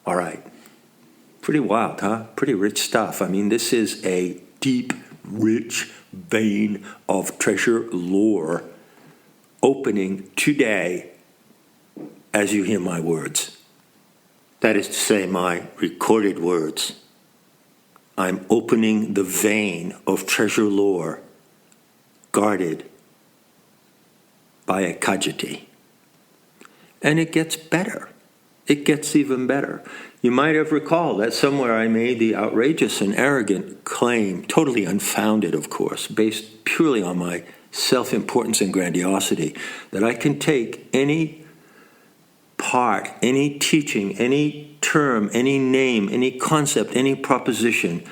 All right. Pretty wild, huh? Pretty rich stuff. I mean, this is a deep, rich vein of treasure lore opening today as you hear my words. That is to say, my recorded words. I'm opening the vein of treasure lore guarded by Ekajati. And it gets better. It gets even better. You might have recalled that somewhere I made the outrageous and arrogant claim, totally unfounded, of course, based purely on my self-importance and grandiosity, that I can take any part, any teaching, any term, any name, any concept, any proposition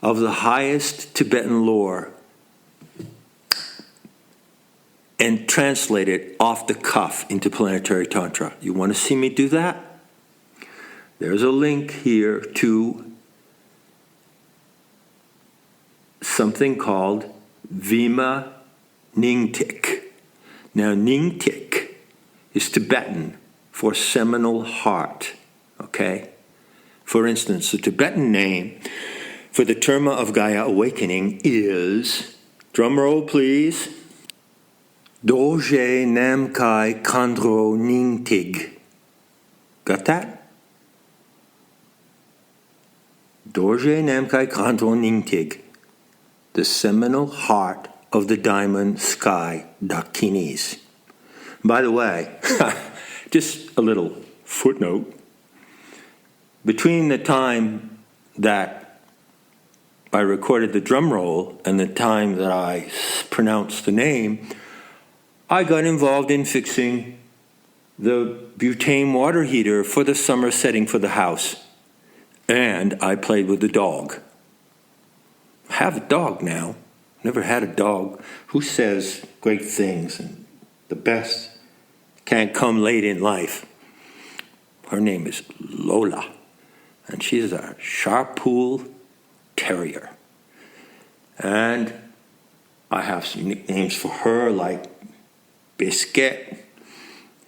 of the highest Tibetan lore and translate it off the cuff into planetary tantra. You want to see me do that? There's a link here to something called Vima Ningtik. Now, Ningtik is Tibetan for seminal heart, okay? For instance, the Tibetan name for the Terma of Gaia awakening is, drum roll please, Doje Namkai Kandro Ningtig. Got that? Dorje Namkai Kandro Ningtig, the seminal heart of the diamond sky dakinis. By the way, just a little footnote. Between the time that I recorded the drum roll and the time that I pronounced the name, I got involved in fixing the butane water heater for the summer setting for the house. And I played with the dog. I have a dog now. Never had a dog. Who says great things and the best can't come late in life? Her name is Lola. And she's a Sharpool Terrier. And I have some nicknames for her like Biscuit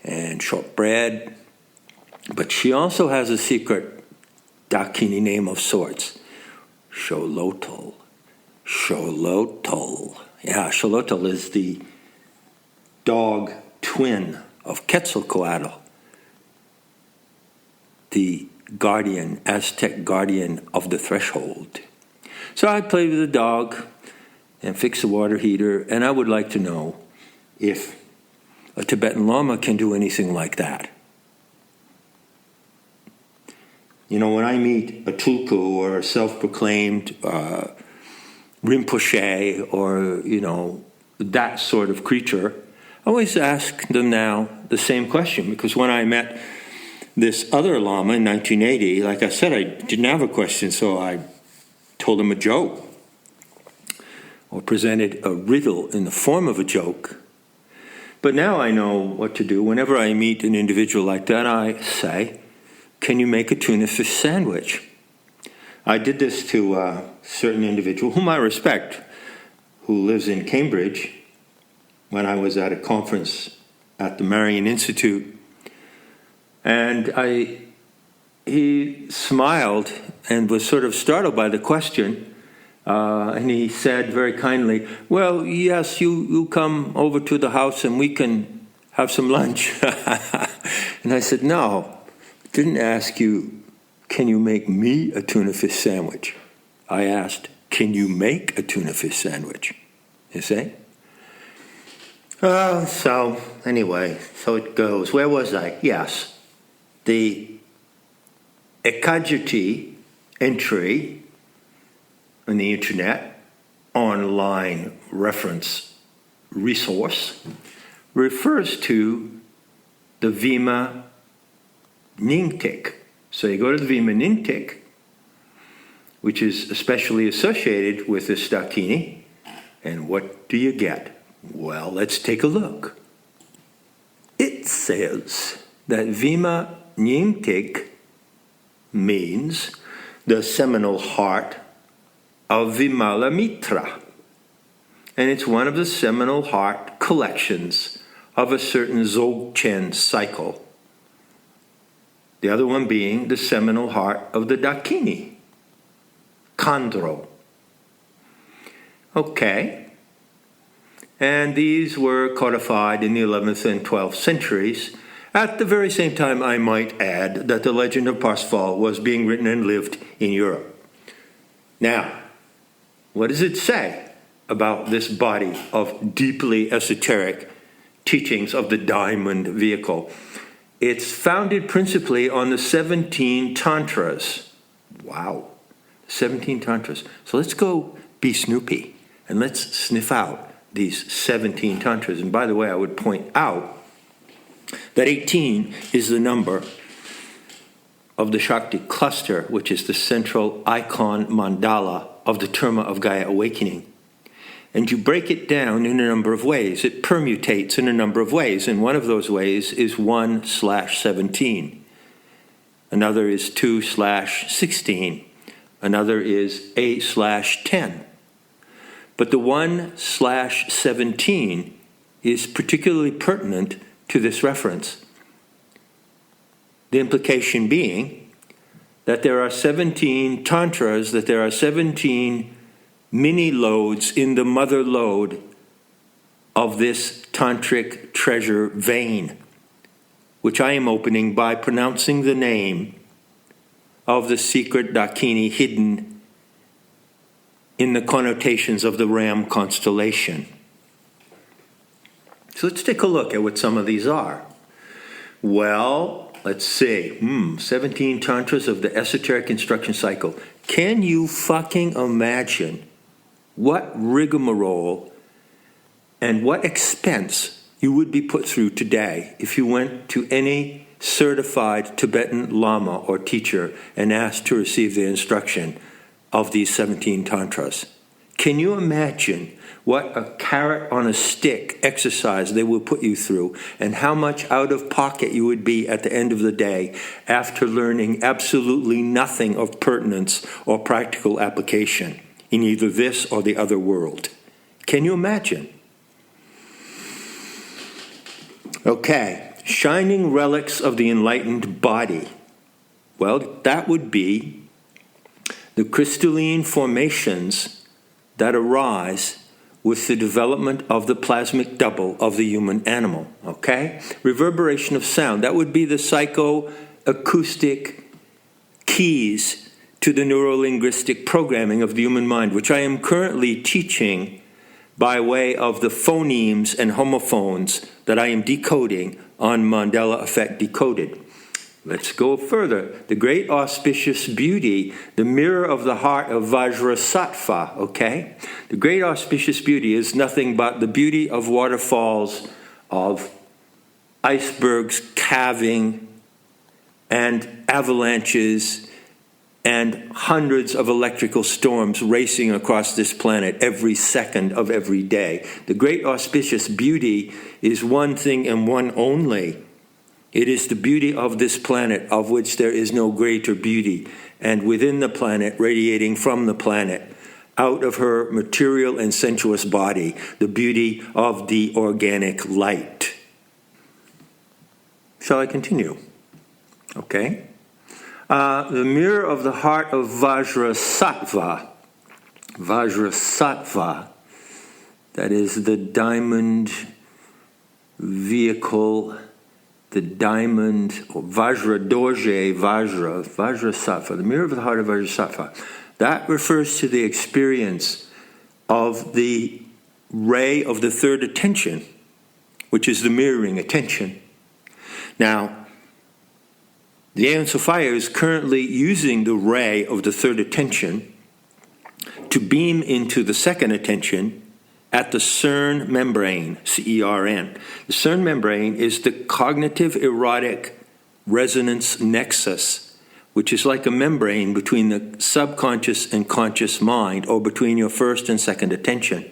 and Shortbread. But she also has a secret dakini name of sorts. Xolotl. Xolotl. Yeah, Xolotl is the dog twin of Quetzalcoatl, the guardian, Aztec guardian of the threshold. So I played with the dog and fixed the water heater, and I would like to know if a Tibetan Lama can do anything like that. You know, when I meet a tulku or a self-proclaimed Rinpoche or, you know, that sort of creature, I always ask them now the same question, because when I met this other Lama in 1980, like I said, I didn't have a question, so I told him a joke or presented a riddle in the form of a joke. But now I know what to do. Whenever I meet an individual like that, I say, can you make a tuna fish sandwich? I did this to a certain individual, whom I respect, who lives in Cambridge, when I was at a conference at the Marian Institute. And he smiled and was sort of startled by the question. And he said very kindly, well, yes, you come over to the house and we can have some lunch. And I said, no. Didn't ask you, can you make me a tuna fish sandwich? I asked, can you make a tuna fish sandwich? You see? So anyway, so it goes. Where was I? Yes. The Ekajati entry on the internet, online reference resource, refers to the Vima Ningtik. So you go to the Vima Ningtik, which is especially associated with this dakini, and what do you get? Well, let's take a look. It says that Vima Ningtik means the seminal heart of Vimalamitra, and it's one of the seminal heart collections of a certain Dzogchen cycle. The other one being the seminal heart of the dakini, Khandro. Okay. And these were codified in the 11th and 12th centuries. At the very same time, I might add that the legend of Parsifal was being written and lived in Europe. Now, what does it say about this body of deeply esoteric teachings of the diamond vehicle? It's founded principally on the 17 tantras. Wow, 17 tantras. So let's go be Snoopy and let's sniff out these 17 tantras. And by the way, I would point out that 18 is the number of the Shakti cluster, which is the central icon mandala of the Terma of Gaia awakening. And you break it down in a number of ways. It permutates in a number of ways. And one of those ways is 1/17. Another is 2/16. Another is 8/10. But the 1/17 is particularly pertinent to this reference. The implication being that there are 17 tantras, that there are 17 mini loads in the mother lode of this tantric treasure vein, which I am opening by pronouncing the name of the secret dakini hidden in the connotations of the Ram constellation. So let's take a look at what some of these are. Well, let's see. 17 tantras of the esoteric instruction cycle. Can you fucking imagine what rigmarole and what expense you would be put through today if you went to any certified Tibetan Lama or teacher and asked to receive the instruction of these 17 tantras? Can you imagine what a carrot on a stick exercise they will put you through, and how much out of pocket you would be at the end of the day after learning absolutely nothing of pertinence or practical application in either this or the other world? Can you imagine? Okay, shining relics of the enlightened body. Well, that would be the crystalline formations that arise with the development of the plasmic double of the human animal, okay? Reverberation of sound, that would be the psychoacoustic keys to the neurolinguistic programming of the human mind, which I am currently teaching by way of the phonemes and homophones that I am decoding on Mandela Effect Decoded. Let's go further. The great auspicious beauty, the mirror of the heart of Vajrasattva, okay? The great auspicious beauty is nothing but the beauty of waterfalls, of icebergs calving, and avalanches, and hundreds of electrical storms racing across this planet every second of every day. The great auspicious beauty is one thing and one only. It is the beauty of this planet, of which there is no greater beauty, and within the planet, radiating from the planet, out of her material and sensuous body, the beauty of the organic light. Shall I continue? Okay. The mirror of the heart of Vajrasattva. Vajrasattva, that is the diamond vehicle, the diamond, or Vajra Dorje, Vajrasattva, the mirror of the heart of Vajrasattva. That refers to the experience of the ray of the third attention, which is the mirroring attention. Now, the Aeon Sophia is currently using the ray of the third attention to beam into the second attention at the CERN membrane, CERN. The CERN membrane is the cognitive erotic resonance nexus, which is like a membrane between the subconscious and conscious mind, or between your first and second attention.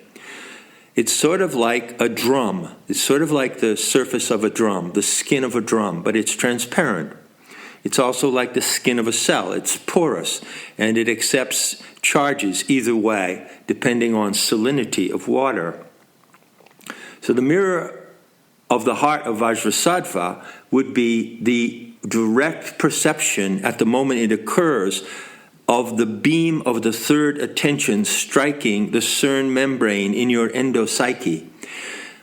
It's sort of like a drum. It's sort of like the surface of a drum, the skin of a drum, but it's transparent. It's also like the skin of a cell. It's porous, and it accepts charges either way, depending on salinity of water. So the mirror of the heart of Vajrasattva would be the direct perception at the moment it occurs of the beam of the third attention striking the CERN membrane in your endopsyche.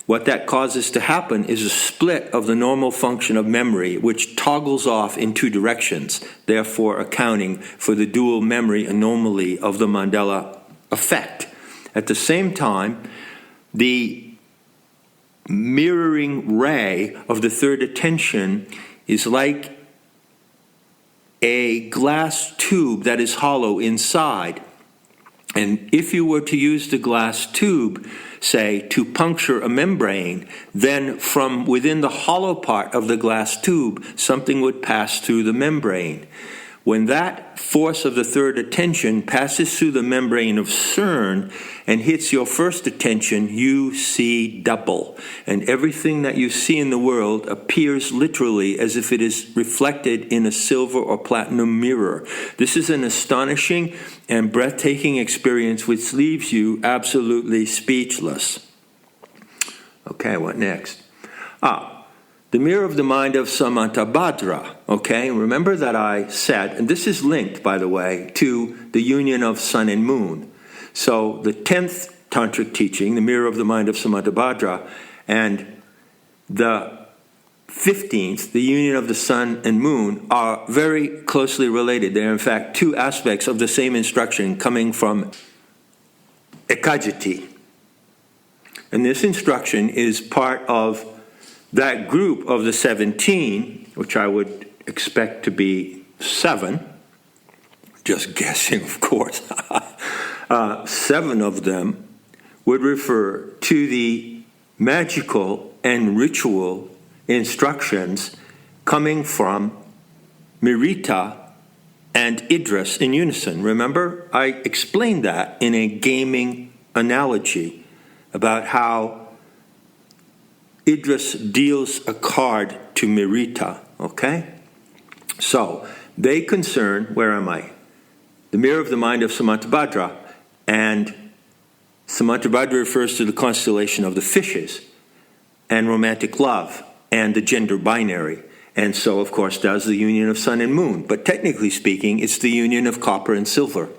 What that causes to happen is a split of the normal function of memory, which toggles off in two directions, therefore accounting for the dual memory anomaly of the Mandela effect. At the same time, the mirroring ray of the third attention is like a glass tube that is hollow inside. And if you were to use the glass tube, say, to puncture a membrane, then from within the hollow part of the glass tube, something would pass through the membrane. When that force of the third attention passes through the membrane of CERN and hits your first attention, you see double. And everything that you see in the world appears literally as if it is reflected in a silver or platinum mirror. This is an astonishing and breathtaking experience which leaves you absolutely speechless. Okay, what next? The mirror of the mind of Samantabhadra, okay? Remember that I said, and this is linked, by the way, to the union of sun and moon. So the 10th tantric teaching, the mirror of the mind of Samantabhadra, and the 15th, the union of the sun and moon, are very closely related. They're in fact two aspects of the same instruction coming from Ekajati. And this instruction is part of that group of the 17, which I would expect to be 7, just guessing, of course, 7 of them would refer to the magical and ritual instructions coming from Maitreya and Idris in unison. Remember, I explained that in a gaming analogy about how Idris deals a card to Maitreya, okay? So, they concern, where am I? The mirror of the mind of Samantabhadra, and Samantabhadra refers to the constellation of the fishes, and romantic love, and the gender binary, and so, of course, does the union of sun and moon. But technically speaking, it's the union of copper and silver.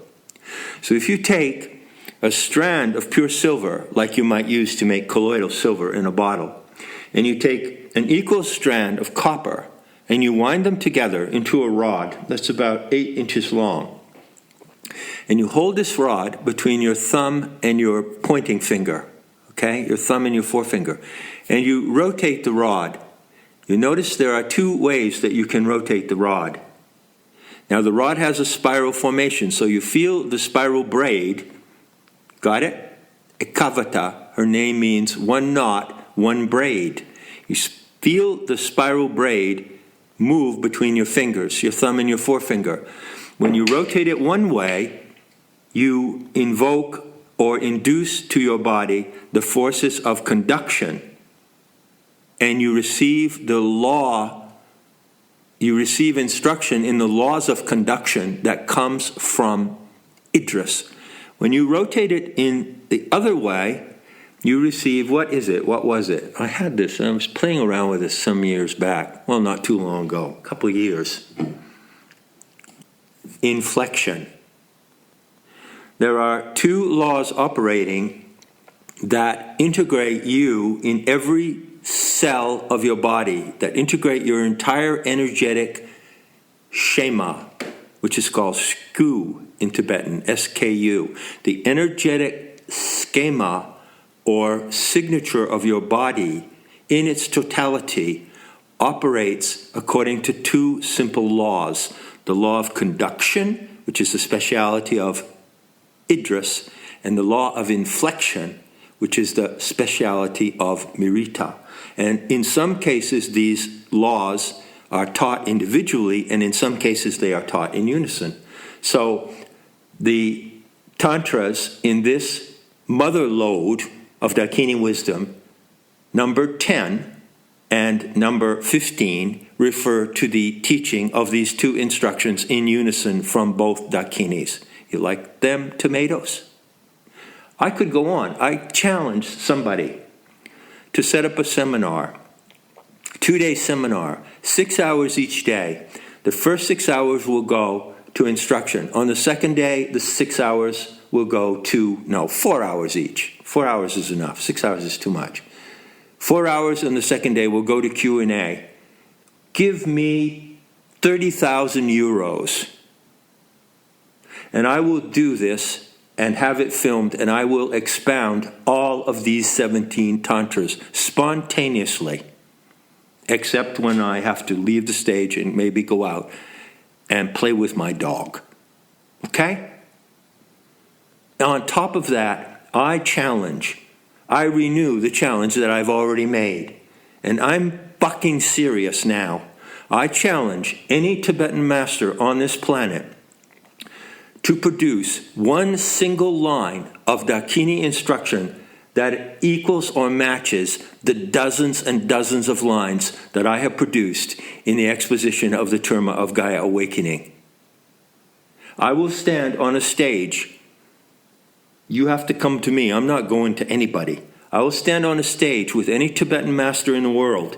So if you take a strand of pure silver, like you might use to make colloidal silver in a bottle, and you take an equal strand of copper and you wind them together into a rod that's about 8 inches long, and you hold this rod between your thumb and your pointing finger, okay, your thumb and your forefinger, and you rotate the rod. You notice there are 2 ways that you can rotate the rod. Now the rod has a spiral formation, so you feel the spiral braid. Got it? Ekavata, her name means one knot, one braid. You feel the spiral braid move between your fingers, your thumb and your forefinger. When you rotate it one way, you invoke or induce to your body the forces of conduction, and you receive the law, you receive instruction in the laws of conduction that comes from Idris. When you rotate it in the other way, you receive, what is it? What was it? I had this, and I was playing around with this some years back. Well, not too long ago, a couple of years. Inflection. There are 2 laws operating that integrate you in every cell of your body, that integrate your entire energetic schema, which is called SKU in Tibetan, S-K-U. The energetic schema or signature of your body in its totality operates according to 2 simple laws. The law of conduction, which is the speciality of Idris, and the law of inflection, which is the speciality of Maitreya. And in some cases, these laws are taught individually, and in some cases, they are taught in unison. So the tantras in this mother lode of dakini wisdom, number 10 and number 15 refer to the teaching of these 2 instructions in unison from both dakinis. You like them tomatoes? I could go on. I challenge somebody to set up a seminar, 2-day seminar, 6 hours each day. The first 6 hours will go to instruction. On the second day, the 6 hours will go to, 4 hours each. 4 hours is enough. 6 hours is too much. 4 hours on the second day will go to Q&A. Give me 30,000 euros. And I will do this and have it filmed, and I will expound all of these 17 tantras spontaneously, except when I have to leave the stage and maybe go out and play with my dog. Okay? Now, on top of that, I renew the challenge that I've already made. And I'm fucking serious now. I challenge any Tibetan master on this planet to produce one single line of dakini instruction that equals or matches the dozens and dozens of lines that I have produced in the exposition of the Terma of Gaia Awakening. I will stand on a stage. You have to come to me. I'm not going to anybody. I will stand on a stage with any Tibetan master in the world.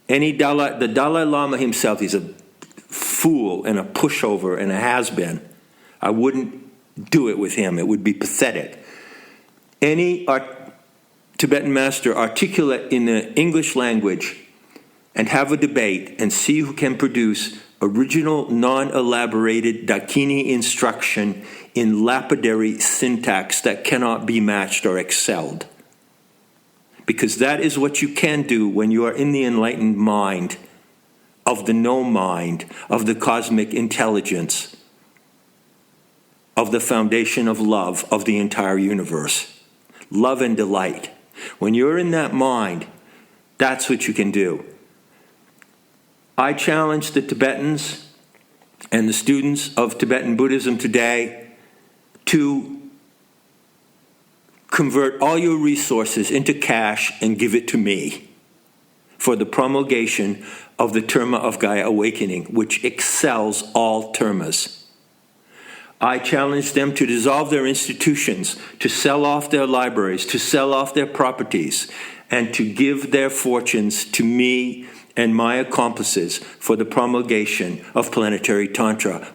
The Dalai Lama himself, he's a fool and a pushover and a has-been. I wouldn't do it with him. It would be pathetic. Any Tibetan master articulate in the English language and have a debate and see who can produce original, non-elaborated dakini instruction in lapidary syntax that cannot be matched or excelled. Because that is what you can do when you are in the enlightened mind of the no mind, of the cosmic intelligence, of the foundation of love of the entire universe. Love and delight. When you're in that mind, that's what you can do. I challenge the Tibetans and the students of Tibetan Buddhism today to convert all your resources into cash and give it to me for the promulgation of the Terma of Gaia Awakening, which excels all termas. I challenge them to dissolve their institutions, to sell off their libraries, to sell off their properties, and to give their fortunes to me and my accomplices for the promulgation of planetary Tantra,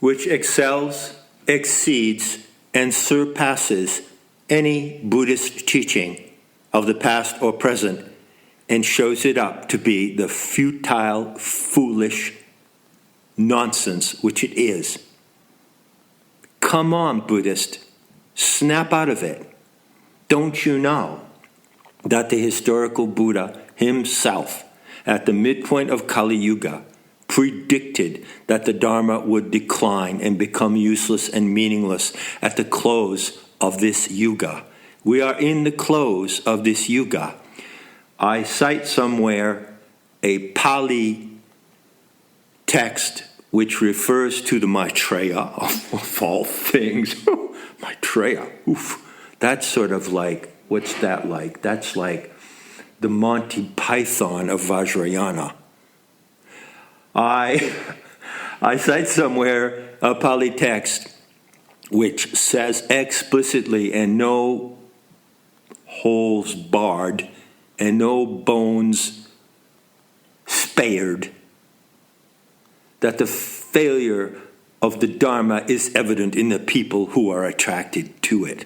which excels, exceeds, and surpasses any Buddhist teaching of the past or present, and shows it up to be the futile, foolish nonsense which it is. Come on, Buddhist, snap out of it. Don't you know that the historical Buddha himself, at the midpoint of Kali Yuga, predicted that the Dharma would decline and become useless and meaningless at the close of this Yuga? We are in the close of this Yuga. I cite somewhere a Pali text which refers to the Maitreya, of all things. Maitreya, oof. That's sort of like, what's that like? That's like the Monty Python of Vajrayana. I cite somewhere a Pali text which says explicitly, and no holes barred, and no bones spared, that the failure of the Dharma is evident in the people who are attracted to it.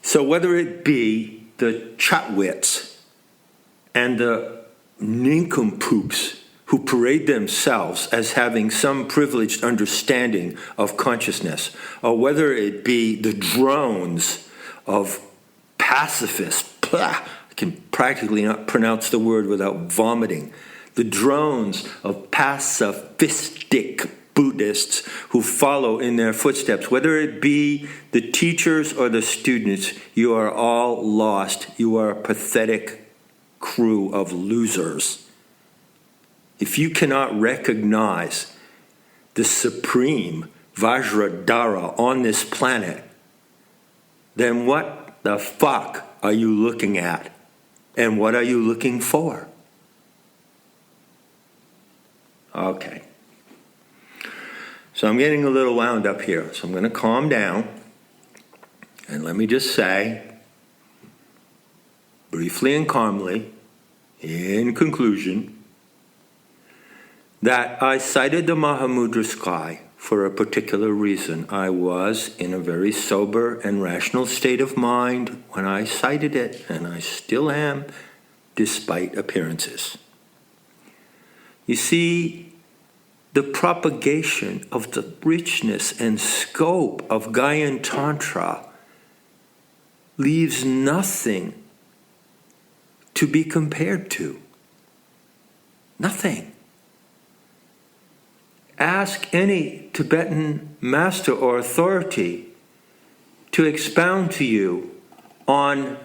So whether it be the Chatwits and the nincompoops who parade themselves as having some privileged understanding of consciousness, or whether it be the drones of pacifists, I can practically not pronounce the word without vomiting, the drones of pacifistic Buddhists who follow in their footsteps, whether it be the teachers or the students, you are all lost. You are a pathetic crew of losers. If you cannot recognize the supreme Vajradhara on this planet, then what the fuck are you looking at? And what are you looking for? Okay. So I'm getting a little wound up here. So I'm going to calm down. And let me just say, briefly and calmly, in conclusion, that I cited the Mahamudra sky for a particular reason. I was in a very sober and rational state of mind when I cited it, and I still am, despite appearances. You see, the propagation of the richness and scope of Gaian Tantra leaves nothing to be compared to. Nothing. Ask any Tibetan master or authority to expound to you on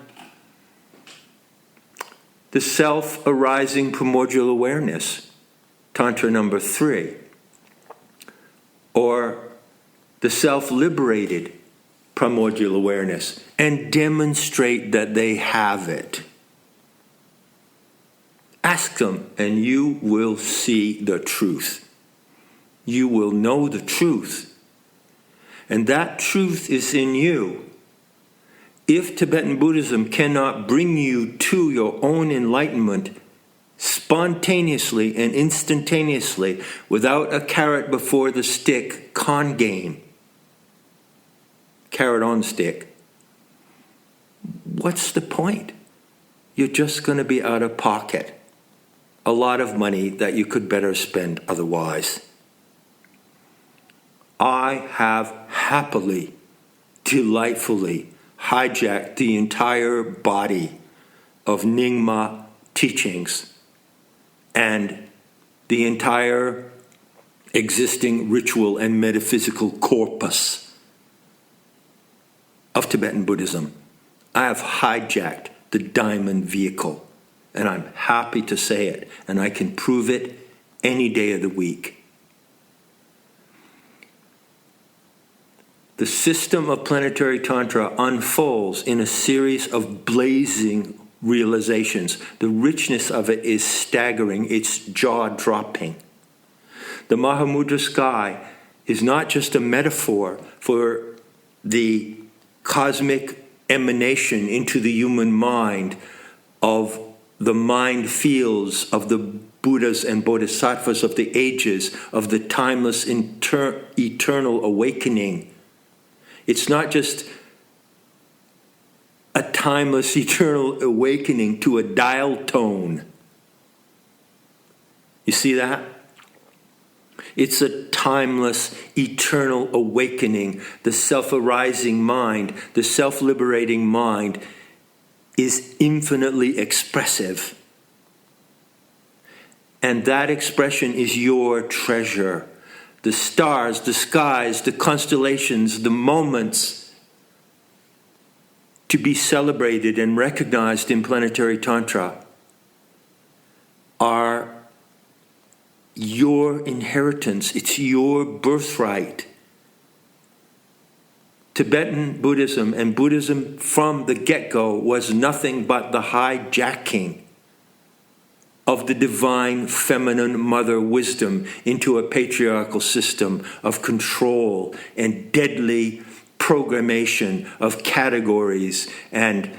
the self-arising primordial awareness, Tantra number 3, or the self-liberated primordial awareness, and demonstrate that they have it. Ask them, and you will see the truth. You will know the truth. And that truth is in you. If Tibetan Buddhism cannot bring you to your own enlightenment spontaneously and instantaneously, without a carrot before the stick con game, carrot on stick, what's the point? You're just going to be out of pocket a lot of money that you could better spend otherwise. I have happily, delightfully hijacked the entire body of Nyingma teachings and the entire existing ritual and metaphysical corpus of Tibetan Buddhism. I have hijacked the diamond vehicle, and I'm happy to say it, and I can prove it any day of the week. The system of planetary Tantra unfolds in a series of blazing realizations. The richness of it is staggering. It's jaw-dropping. The Mahamudra sky is not just a metaphor for the cosmic emanation into the human mind of the mind fields of the Buddhas and Bodhisattvas of the ages, of the timeless eternal awakening. It's not just a timeless eternal awakening to a dial tone. You see that? It's a timeless eternal awakening. The self-arising mind, the self-liberating mind is infinitely expressive. And that expression is your treasure. The stars, the skies, the constellations, the moments to be celebrated and recognized in planetary Tantra are your inheritance. It's your birthright. Tibetan Buddhism and Buddhism from the get-go was nothing but the hijacking of the divine feminine mother wisdom into a patriarchal system of control and deadly programmation of categories and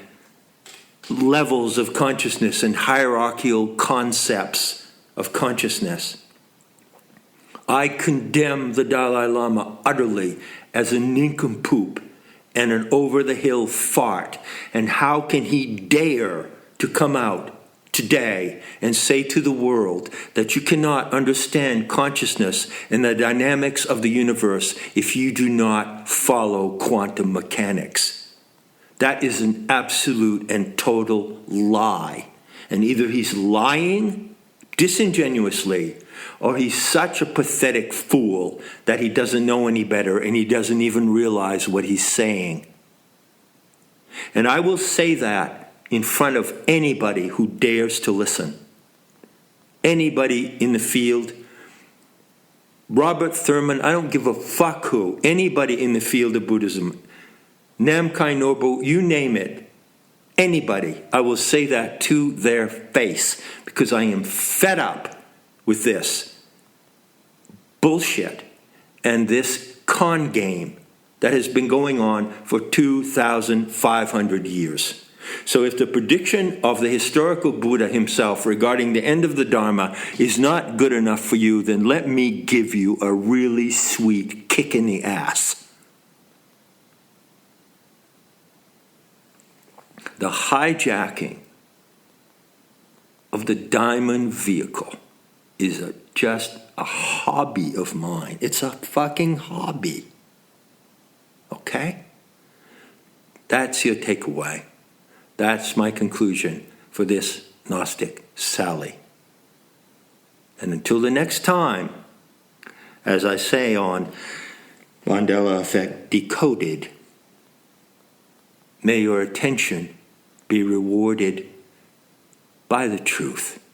levels of consciousness and hierarchical concepts of consciousness. I condemn the Dalai Lama utterly as a nincompoop and an over-the-hill fart. And how can he dare to come out today and say to the world that you cannot understand consciousness and the dynamics of the universe if you do not follow quantum mechanics? That is an absolute and total lie. And either he's lying disingenuously, or he's such a pathetic fool that he doesn't know any better and he doesn't even realize what he's saying. And I will say that in front of anybody who dares to listen. Anybody in the field. Robert Thurman, I don't give a fuck who. Anybody in the field of Buddhism. Namkhai Norbu, you name it. Anybody. I will say that to their face because I am fed up with this bullshit and this con game that has been going on for 2,500 years. So if the prediction of the historical Buddha himself regarding the end of the Dharma is not good enough for you, then let me give you a really sweet kick in the ass. The hijacking of the diamond vehicle is just a hobby of mine. It's a fucking hobby. Okay? That's your takeaway. That's my conclusion for this Gnostic Sally. And until the next time, as I say on Mandela Effect Decoded, may your attention be rewarded by the truth.